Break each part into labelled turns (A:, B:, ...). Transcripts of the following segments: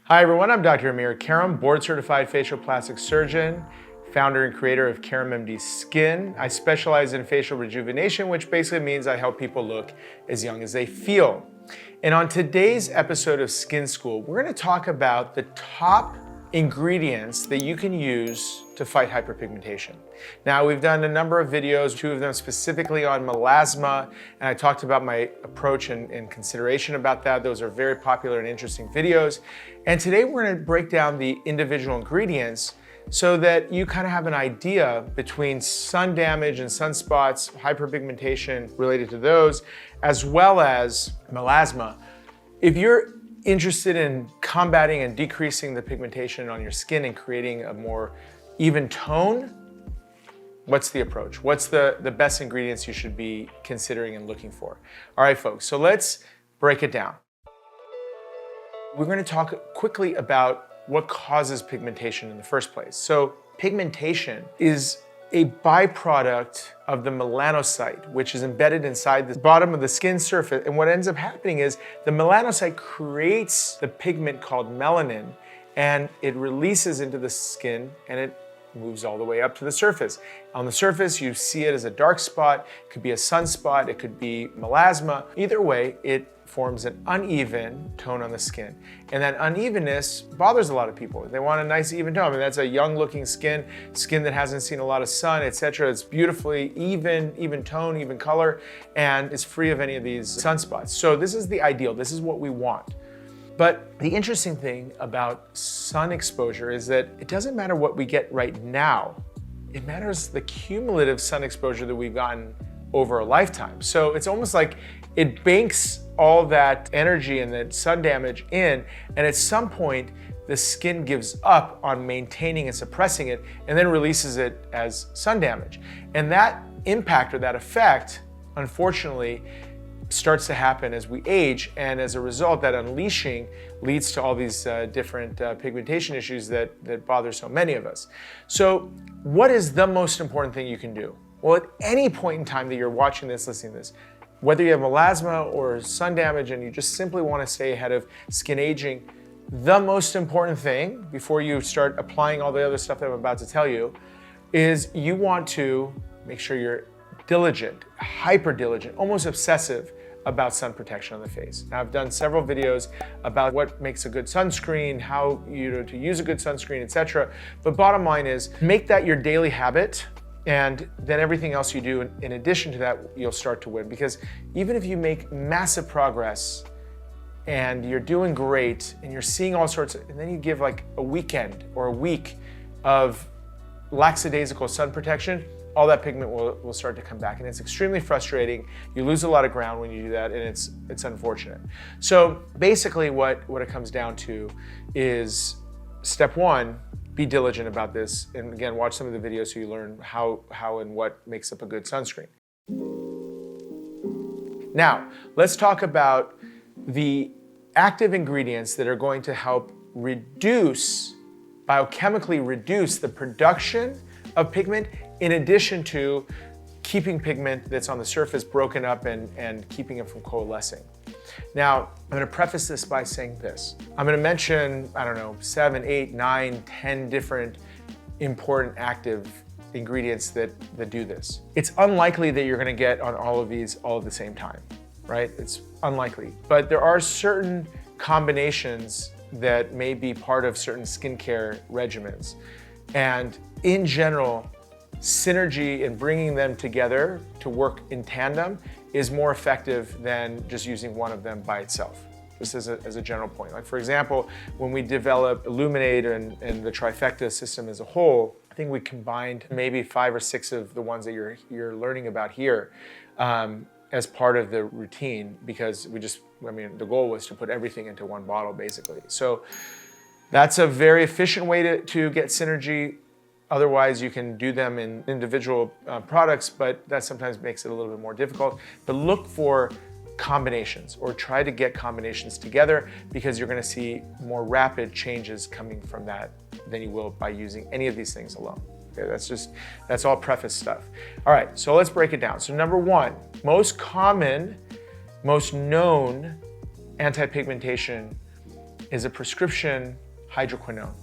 A: Hi everyone, I'm Dr. Amir Karam, board certified facial plastic surgeon, founder and creator of KaramMD Skin. I specialize in facial rejuvenation, which basically means I help people look as young as they feel. And on today's episode of Skin School, we're going to talk about the top ingredients that you can use to fight hyperpigmentation. Now, we've done a number of videos, two of them specifically on melasma, and I talked about my approach and consideration about that. Those are very popular and interesting videos. And today we're going to break down the individual ingredients so that you kind of have an idea between sun damage and sunspots, hyperpigmentation related to those, as well as melasma. If you're interested in combating and decreasing the pigmentation on your skin and creating a more even tone, what's the approach? What's the best ingredients you should be considering and looking for? All right, folks, so let's break it down. We're going to talk quickly about what causes pigmentation in the first place. So pigmentation is a byproduct of the melanocyte, which is embedded inside the bottom of the skin surface. And what ends up happening is the melanocyte creates the pigment called melanin, and it releases into the skin and it moves all the way up to the surface. On the surface, you see it as a dark spot. It could be a sunspot, it could be melasma. Either way, it forms an uneven tone on the skin. And that unevenness bothers a lot of people. They want a nice even tone. I mean, that's a young looking skin that hasn't seen a lot of sun, etc. It's beautifully even tone, even color, and it's free of any of these sunspots. So this is the ideal, this is what we want. But the interesting thing about sun exposure is that it doesn't matter what we get right now. It matters the cumulative sun exposure that we've gotten over a lifetime. So it's almost like it banks all that energy and that sun damage in, and at some point, the skin gives up on maintaining and suppressing it and then releases it as sun damage. And that impact or that effect, unfortunately, starts to happen as we age, and as a result, that unleashing leads to all these different pigmentation issues that bother so many of us. So what is the most important thing you can do? Well, at any point in time that you're watching this, listening to this, whether you have melasma or sun damage and you just simply want to stay ahead of skin aging, the most important thing before you start applying all the other stuff that I'm about to tell you is you want to make sure you're diligent, hyper diligent, almost obsessive about sun protection on the face. Now, I've done several videos about what makes a good sunscreen, how to use a good sunscreen, etc. But bottom line is make that your daily habit, and then everything else you do in addition to that, you'll start to win. Because even if you make massive progress and you're doing great and you're seeing all sorts of, and then you give like a weekend or a week of lackadaisical sun protection, all that pigment will start to come back, and it's extremely frustrating. You lose a lot of ground when you do that, and it's unfortunate. So basically what it comes down to is step one, be diligent about this. And again, watch some of the videos so you learn how and what makes up a good sunscreen. Now, let's talk about the active ingredients that are going to help biochemically reduce the production of pigment, in addition to keeping pigment that's on the surface broken up and keeping it from coalescing. Now, I'm going to preface this by saying this. I'm going to mention, 7, 8, 9, 10 different important active ingredients that do this. It's unlikely that you're going to get on all of these all at the same time, right? It's unlikely. But there are certain combinations that may be part of certain skincare regimens. And in general, synergy in bringing them together to work in tandem is more effective than just using one of them by itself, just as a general point. Like for example, when we developed Illuminate and the trifecta system as a whole, I think we combined maybe 5 or 6 of the ones that you're learning about here as part of the routine, because the goal was to put everything into one bottle basically. So that's a very efficient way to get synergy. Otherwise, you can do them in individual products, but that sometimes makes it a little bit more difficult. But look for combinations, or try to get combinations together, because you're going to see more rapid changes coming from that than you will by using any of these things alone. Okay, that's all preface stuff. All right, so let's break it down. So number one, most common, most known anti-pigmentation is a prescription hydroquinone.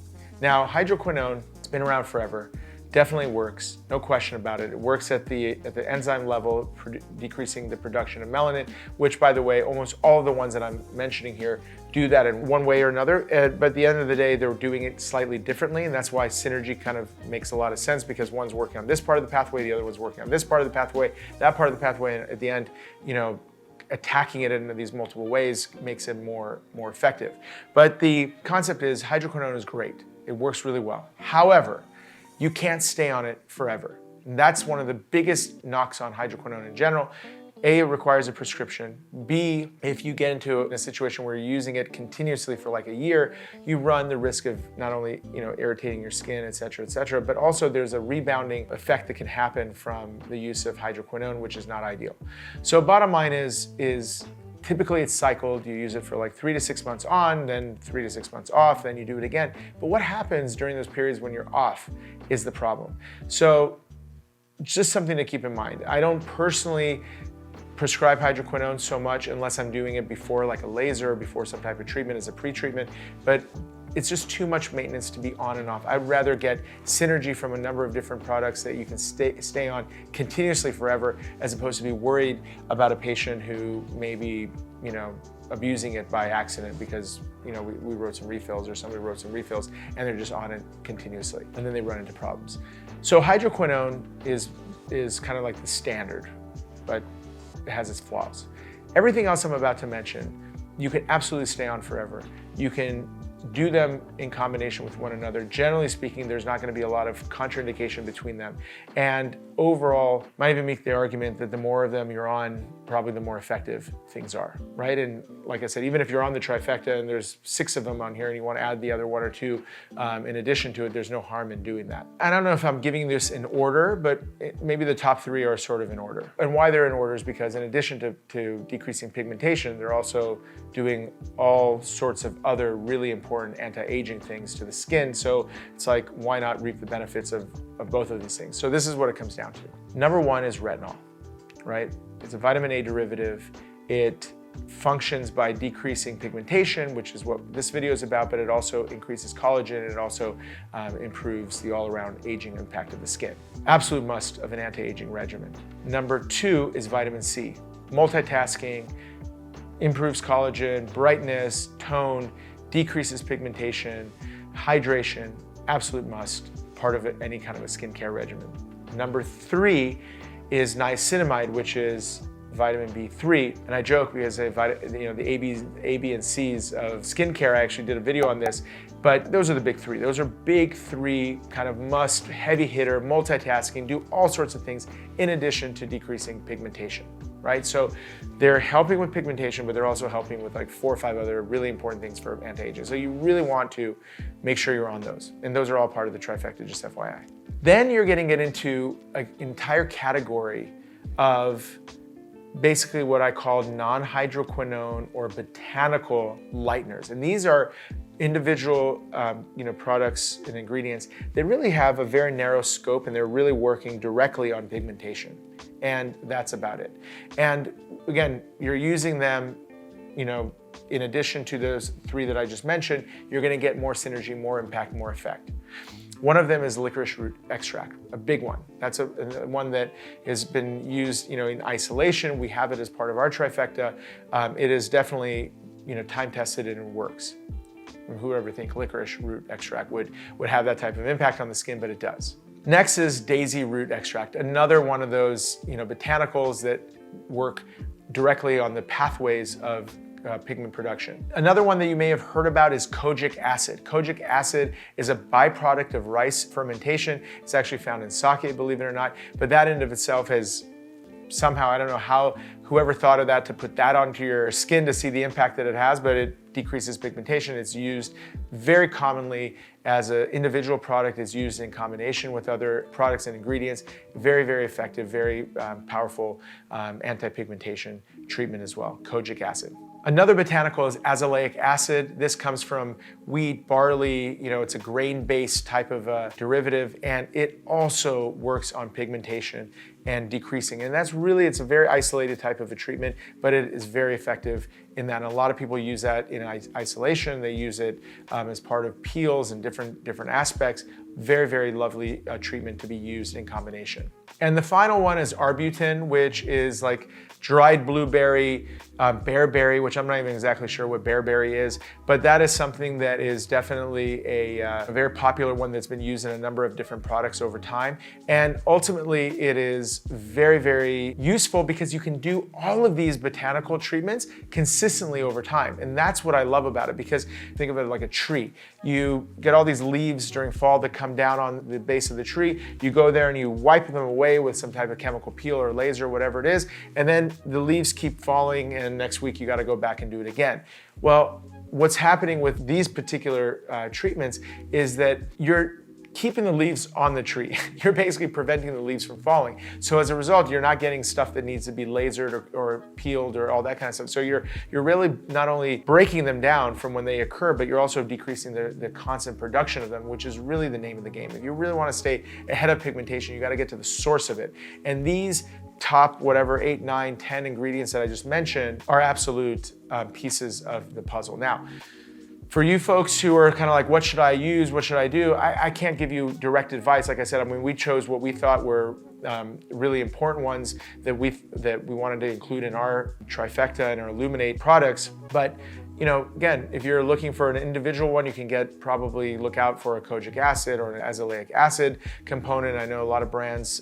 A: Now, hydroquinone, it's been around forever, definitely works, no question about it. It works at the enzyme level, decreasing the production of melanin, which, by the way, almost all of the ones that I'm mentioning here do that in one way or another. But at the end of the day, they're doing it slightly differently, and that's why synergy kind of makes a lot of sense, because one's working on this part of the pathway, the other one's working on this part of the pathway, that part of the pathway, and at the end, attacking it in these multiple ways makes it more effective. But the concept is hydroquinone is great. It works really well. However, you can't stay on it forever. And that's one of the biggest knocks on hydroquinone in general. A, it requires a prescription. B, if you get into a situation where you're using it continuously for like a year, you run the risk of not only irritating your skin, et cetera, but also there's a rebounding effect that can happen from the use of hydroquinone, which is not ideal. So bottom line is typically it's cycled. You use it for like 3 to 6 months on, then 3 to 6 months off, then you do it again. But what happens during those periods when you're off is the problem. So just something to keep in mind. I don't personally prescribe hydroquinone so much unless I'm doing it before like a laser or before some type of treatment as a pre-treatment, but it's just too much maintenance to be on and off. I'd rather get synergy from a number of different products that you can stay on continuously forever, as opposed to be worried about a patient who may be, abusing it by accident because, we wrote some refills or somebody wrote some refills and they're just on it continuously, and then they run into problems. So hydroquinone is kind of like the standard, but it has its flaws. Everything else I'm about to mention, you can absolutely stay on forever. You can do them in combination with one another. Generally speaking, there's not going to be a lot of contraindication between them. And overall, might even make the argument that the more of them you're on, probably the more effective things are, right? And like I said, even if you're on the trifecta and there's 6 of them on here and you want to add the other 1 or 2 in addition to it, there's no harm in doing that. I don't know if I'm giving this in order, but maybe the top 3 are sort of in order. And why they're in order is because in addition to decreasing pigmentation, they're also doing all sorts of other really important anti-aging things to the skin. So it's like, why not reap the benefits of both of these things? So this is what it comes down to. Number 1 is retinol, right? It's a vitamin A derivative. It functions by decreasing pigmentation, which is what this video is about, but it also increases collagen, and it also improves the all-around aging impact of the skin. Absolute must of an anti-aging regimen. Number 2 is vitamin C. Multitasking, improves collagen, brightness, tone, decreases pigmentation, hydration, absolute must, part of any kind of a skincare regimen. Number 3 is niacinamide, which is vitamin B3. And I joke because the A, B, and C's of skincare, I actually did a video on this, but those are the big 3. Those are big 3 kind of must, heavy hitter, multitasking, do all sorts of things in addition to decreasing pigmentation, right? So they're helping with pigmentation, but they're also helping with like 4 or 5 other really important things for anti-aging. So you really want to make sure you're on those. And those are all part of the trifecta, just FYI. Then you're getting it into an entire category of basically what I call non-hydroquinone or botanical lighteners. And these are individual products and ingredients that really have a very narrow scope, and they're really working directly on pigmentation. And that's about it. And again, you're using them, in addition to those 3 that I just mentioned, you're gonna get more synergy, more impact, more effect. One of them is licorice root extract, a big one. That's one that has been used, in isolation. We have it as part of our trifecta. It is definitely, time tested and it works. And who would ever think licorice root extract would have that type of impact on the skin, but it does. Next is daisy root extract, another one of those, botanicals that work directly on the pathways of pigment production. Another one that you may have heard about is kojic acid. Kojic acid is a byproduct of rice fermentation. It's actually found in sake, believe it or not, but that in of itself has somehow, I don't know how, whoever thought of that to put that onto your skin to see the impact that it has, but it decreases pigmentation. It's used very commonly as an individual product. It's used in combination with other products and ingredients. Very, very effective, very powerful anti-pigmentation treatment as well, kojic acid. Another botanical is azelaic acid. This comes from wheat, barley, it's a grain-based type of derivative, and it also works on pigmentation and decreasing. And that's really, it's a very isolated type of a treatment, but it is very effective in that. And a lot of people use that in isolation. They use it as part of peels and different aspects. Very, very lovely treatment to be used in combination. And the final one is arbutin, which is like dried blueberry, bearberry, which I'm not even exactly sure what bearberry is, but that is something that is definitely a very popular one that's been used in a number of different products over time. And ultimately it is very, very useful because you can do all of these botanical treatments consistently over time. And that's what I love about it, because think of it like a tree. You get all these leaves during fall that come down on the base of the tree. You go there and you wipe them away with some type of chemical peel or laser, whatever it is, and then the leaves keep falling, and next week you got to go back and do it again. Well, what's happening with these particular treatments is that you're keeping the leaves on the tree. You're basically preventing the leaves from falling. So as a result, you're not getting stuff that needs to be lasered or peeled or all that kind of stuff. So you're really not only breaking them down from when they occur, but you're also decreasing the constant production of them, which is really the name of the game. If you really want to stay ahead of pigmentation, you got to get to the source of it. And these top whatever 8, 9, 10 ingredients that I just mentioned are absolute pieces of the puzzle. Now, for you folks who are kind of like, what should I use? What should I do? I can't give you direct advice. Like I said, I mean, we chose what we thought were really important ones that we wanted to include in our trifecta and our Illuminate products. But you know, again, if you're looking for an individual one, you can probably look out for a kojic acid or an azelaic acid component. I know a lot of brands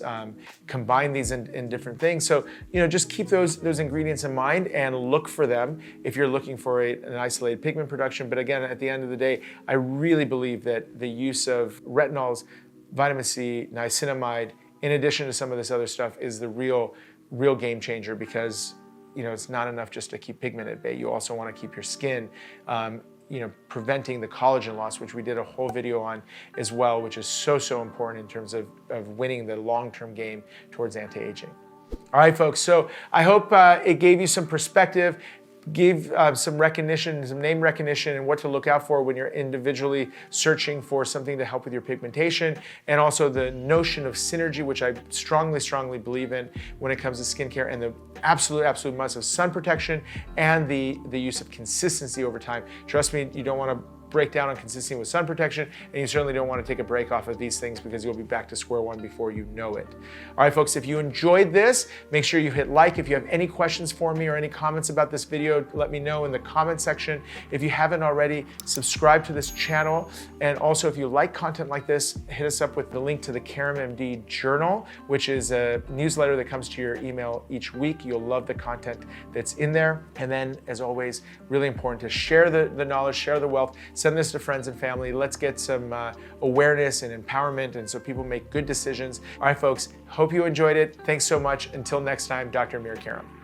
A: combine these in different things. So, you know, just keep those ingredients in mind and look for them if you're looking for an isolated pigment production. But again, at the end of the day, I really believe that the use of retinols, vitamin C, niacinamide, in addition to some of this other stuff, is the real game changer, because you know, it's not enough just to keep pigment at bay. You also want to keep your skin, you know, preventing the collagen loss, which we did a whole video on as well, which is so important in terms of winning the long-term game towards anti-aging. All right, folks, so I hope it gave you some perspective, gave some recognition, some name recognition, and what to look out for when you're individually searching for something to help with your pigmentation, and also the notion of synergy, which I strongly believe in when it comes to skincare, and the absolute must of sun protection and the use of consistency over time. Trust me, you don't want to break down on consistency with sun protection, and you certainly don't want to take a break off of these things, because you'll be back to square one before you know it. All right, folks, if you enjoyed this, make sure you hit like. If you have any questions for me or any comments about this video, let me know in the comment section. If you haven't already, subscribe to this channel. And also, if you like content like this, hit us up with the link to the KaramMD Journal, which is a newsletter that comes to your email each week. You'll love the content that's in there. And then, as always, really important to share the knowledge, share the wealth. Send this to friends and family. Let's get some awareness and empowerment, and so people make good decisions. All right, folks, hope you enjoyed it. Thanks so much. Until next time, Dr. Amir Karam.